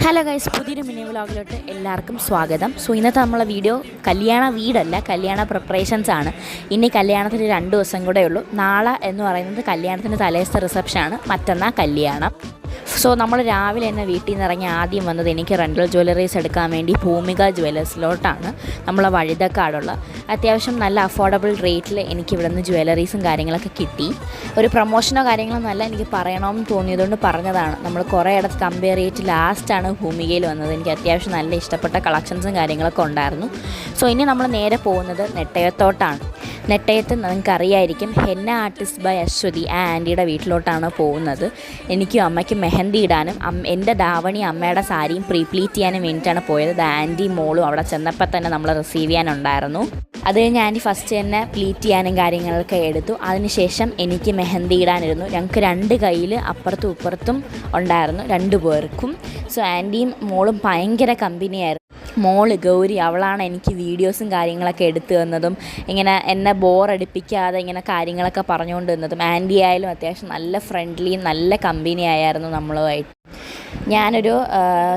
Hello guys, പുതിയൊരു mini വ്ളോഗിലോട്ട് എല്ലാവർക്കും സ്വാഗതം. സോ ഇന്നത്തെ നമ്മളെ വീഡിയോ കല്യാണ വീടല്ല, കല്യാണ പ്രിപ്പറേഷൻസ് ആണ്. ഇനി കല്യാണത്തിന് 2 ദിവസം കൂടെ ഉള്ളൂ. നാളെ എന്ന് പറയുന്നത് കല്യാണത്തിൻ്റെ തലേദിവസത്തെ റിസപ്ഷനാണ്, മറ്റന്നാൾ കല്യാണം. സോ നമ്മൾ രാവിലെ തന്നെ വീട്ടിൽ നിന്ന് ഇറങ്ങി ആദ്യം വന്നത് എനിക്ക് റെൻ്റൽ ജ്വല്ലറീസ് എടുക്കാൻ വേണ്ടി ഭൂമിക ജ്വല്ലേഴ്സിലോട്ടാണ്. നമ്മളെ വഴുതക്കാടുള്ള അത്യാവശ്യം നല്ല അഫോർഡബിൾ റേറ്റിൽ എനിക്ക് ഇവിടെ നിന്ന് ജ്വല്ലറീസും കാര്യങ്ങളൊക്കെ കിട്ടി. ഒരു പ്രൊമോഷനോ കാര്യങ്ങളോ നല്ല എനിക്ക് പറയണമെന്ന് തോന്നിയതുകൊണ്ട് പറഞ്ഞതാണ്. നമ്മൾ കുറേ ഇടത്ത് കമ്പയർ ചെയ്തിട്ട് ലാസ്റ്റാണ് ഭൂമികയിൽ വന്നത്. എനിക്ക് അത്യാവശ്യം നല്ല ഇഷ്ടപ്പെട്ട കളക്ഷൻസും കാര്യങ്ങളൊക്കെ ഉണ്ടായിരുന്നു. സോ ഇനി നമ്മൾ നേരെ പോകുന്നത് നെട്ടയത്തോട്ടാണ്. നെട്ടയത്ത് നിങ്ങൾക്കറിയായിരിക്കും, ഹെന്ന ആർട്ടിസ്റ്റ് ബൈ അശ്വതി ആ ആൻറ്റിയുടെ വീട്ടിലോട്ടാണ് പോകുന്നത്. എനിക്കും അമ്മയ്ക്കും മെഹന്തി ഇടാനും എൻ്റെ ധാവണി അമ്മയുടെ സാരിയും പ്രീപ്ലീറ്റ് ചെയ്യാനും വേണ്ടിയിട്ടാണ് പോയത്. ആൻറ്റി മോളും അവിടെ ചെന്നപ്പോൾ തന്നെ നമ്മൾ റിസീവ് ചെയ്യാനുണ്ടായിരുന്നു. അത് കഴിഞ്ഞ് ആൻറ്റി ഫസ്റ്റ് തന്നെ പ്ലീറ്റ് ചെയ്യാനും കാര്യങ്ങളൊക്കെ എടുത്തു. അതിനുശേഷം എനിക്ക് മെഹന്തി ഇടാനിരുന്നു. ഞങ്ങൾക്ക് 2 കയ്യിൽ അപ്പുറത്തും ഇപ്പുറത്തും ഉണ്ടായിരുന്നു, 2 പേർക്കും. സോ ആൻറ്റിയും മോളും ഭയങ്കര കമ്പനിയായിരുന്നു. മോള് ഗൗരി, അവളാണ് എനിക്ക് വീഡിയോസും കാര്യങ്ങളൊക്കെ എടുത്തു തന്നതും ഇങ്ങനെ എന്നെ ബോറടിപ്പിക്കാതെ ഇങ്ങനെ കാര്യങ്ങളൊക്കെ പറഞ്ഞുകൊണ്ട് തന്നതും. ആൻറ്റി ആയാലും അത്യാവശ്യം നല്ല ഫ്രണ്ട്ലിയും നല്ല കമ്പനി ആയിരുന്നു നമ്മളുമായിട്ട്. ഞാനൊരു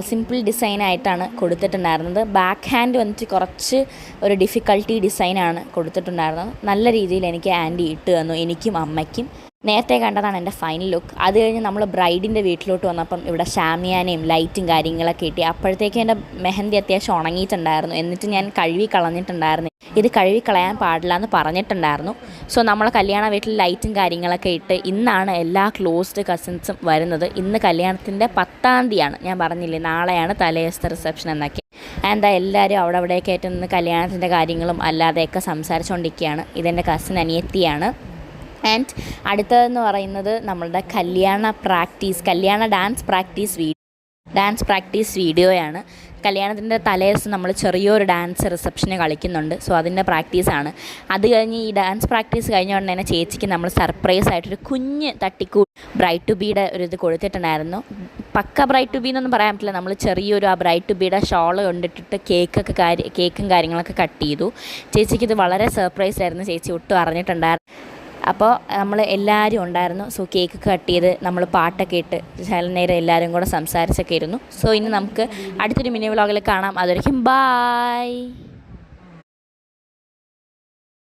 സിമ്പിൾ ഡിസൈനായിട്ടാണ് കൊടുത്തിട്ടുണ്ടായിരുന്നത്. ബാക്ക് ഹാൻഡ് വന്നിട്ട് കുറച്ച് ഒരു ഡിഫിക്കൽട്ടി ഡിസൈനാണ് കൊടുത്തിട്ടുണ്ടായിരുന്നത്. നല്ല രീതിയിൽ എനിക്ക് ആൻറ്റി ഇട്ട് തന്നു, എനിക്കും അമ്മയ്ക്കും. നേരത്തെ കണ്ടതാണ് എൻ്റെ ഫൈനൽ ലുക്ക്. അത് കഴിഞ്ഞ് നമ്മൾ ബ്രൈഡിൻ്റെ വീട്ടിലോട്ട് വന്നപ്പം ഇവിടെ ഷാമിയാനയും ലൈറ്റും കാര്യങ്ങളൊക്കെ കിട്ടി. അപ്പോഴത്തേക്കും എൻ്റെ മെഹന്തി അത്യാവശ്യം ഉണങ്ങിയിട്ടുണ്ടായിരുന്നു. എന്നിട്ട് ഞാൻ കഴുകി കളഞ്ഞിട്ടുണ്ടായിരുന്നു. ഇത് കഴുകി കളയാൻ പാടില്ല എന്ന് പറഞ്ഞിട്ടുണ്ടായിരുന്നു. സോ നമ്മൾ കല്യാണ വീട്ടിൽ ലൈറ്റും കാര്യങ്ങളൊക്കെ ഇട്ട് ഇന്നാണ് എല്ലാ ക്ലോസ്ഡ് കസിൻസും വരുന്നത്. ഇന്ന് കല്യാണത്തിൻ്റെ 10-ാം തീയതിയാണ്. ഞാൻ പറഞ്ഞില്ലേ, നാളെയാണ് തലേദിവസത്തെ റിസപ്ഷൻ എന്നൊക്കെ. എന്താ എല്ലാവരും അവിടെയൊക്കെ ആയിട്ട് നിന്ന് കല്യാണത്തിൻ്റെ കാര്യങ്ങളും അല്ലാതെയൊക്കെ സംസാരിച്ചുകൊണ്ടിരിക്കുകയാണ്. ഇതെൻ്റെ കസിൻ അനിയത്തിയാണ്. ആൻഡ് അടുത്തതെന്ന് പറയുന്നത് നമ്മളുടെ കല്യാണ ഡാൻസ് പ്രാക്ടീസ് വീഡിയോയാണ്. കല്യാണത്തിൻ്റെ തലേദിവസം നമ്മൾ ചെറിയൊരു ഡാൻസ് റിസപ്ഷന് കളിക്കുന്നുണ്ട്. സോ അതിൻ്റെ പ്രാക്ടീസാണ്. അത് കഴിഞ്ഞ് ഈ ഡാൻസ് പ്രാക്ടീസ് കഴിഞ്ഞുകൊണ്ട് തന്നെ ചേച്ചിക്ക് നമ്മൾ സർപ്രൈസ് ആയിട്ടൊരു കുഞ്ഞ് തട്ടിക്കൂട്ട് ബ്രൈഡ് ടു ബീയുടെ ഒരു ഇത് കൊടുത്തിട്ടുണ്ടായിരുന്നു. പക്ക ബ്രൈഡ് ടു ബി എന്നൊന്നും പറയാൻ പറ്റില്ല. നമ്മൾ ചെറിയൊരു ആ ബ്രൈഡ് ടു ബീയുടെ ഷോൾ കൊണ്ടിട്ടിട്ട് കേക്കും കാര്യങ്ങളൊക്കെ കട്ട് ചെയ്തു. ചേച്ചിക്ക് ഇത് വളരെ സർപ്രൈസ് ആയിരുന്നു. ചേച്ചി ഒട്ടും അറിഞ്ഞിട്ടുണ്ടായിരുന്നു. അപ്പോൾ നമ്മൾ എല്ലാവരും ഉണ്ടായിരുന്നു. സോ കേക്ക് കട്ട് ചെയ്ത് നമ്മൾ പാട്ടൊക്കെ ഇട്ട് ചില നേരം എല്ലാവരും കൂടെ സംസാരിച്ചൊക്കെ ഇരുന്നു. സോ ഇനി നമുക്ക് അടുത്തൊരു മിനി വ്ളോഗിൽ കാണാം. അതുവരെയും ബായ്.